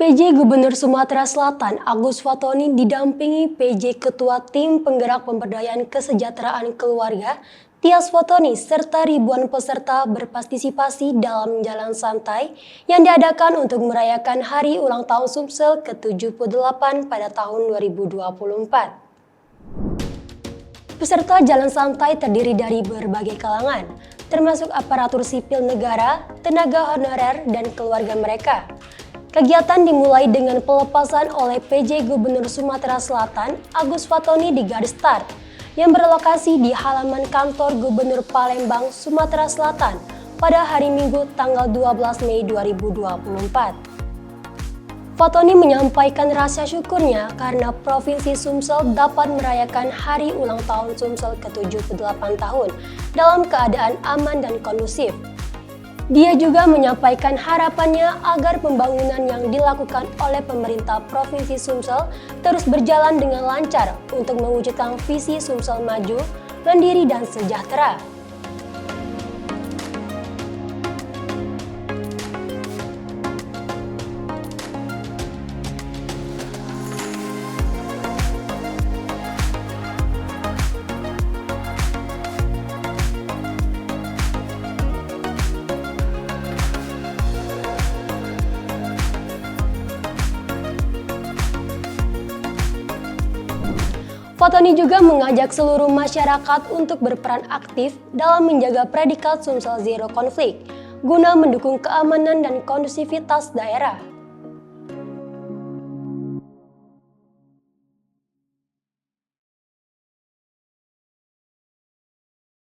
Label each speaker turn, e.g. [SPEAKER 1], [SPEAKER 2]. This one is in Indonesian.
[SPEAKER 1] PJ Gubernur Sumatera Selatan Agus Fatoni didampingi PJ Ketua Tim Penggerak Pemberdayaan Kesejahteraan Keluarga Tias Fatoni serta ribuan peserta berpartisipasi dalam jalan santai yang diadakan untuk merayakan Hari Ulang Tahun Sumsel ke-78 pada tahun 2024. Peserta jalan santai terdiri dari berbagai kalangan, termasuk aparatur sipil negara, tenaga honorer, dan keluarga mereka. Kegiatan dimulai dengan pelepasan oleh PJ Gubernur Sumatera Selatan Agus Fatoni di garis start yang berlokasi di halaman kantor Gubernur Palembang, Sumatera Selatan pada hari Minggu tanggal 12 Mei 2024. Fatoni menyampaikan rasa syukurnya karena Provinsi Sumsel dapat merayakan Hari Ulang Tahun Sumsel ke-78 tahun dalam keadaan aman dan kondusif. Dia juga menyampaikan harapannya agar pembangunan yang dilakukan oleh pemerintah Provinsi Sumsel terus berjalan dengan lancar untuk mewujudkan visi Sumsel maju, mandiri, dan sejahtera. Fatoni juga mengajak seluruh masyarakat untuk berperan aktif dalam menjaga predikat Sumsel Zero Konflik, guna mendukung keamanan dan kondusivitas daerah.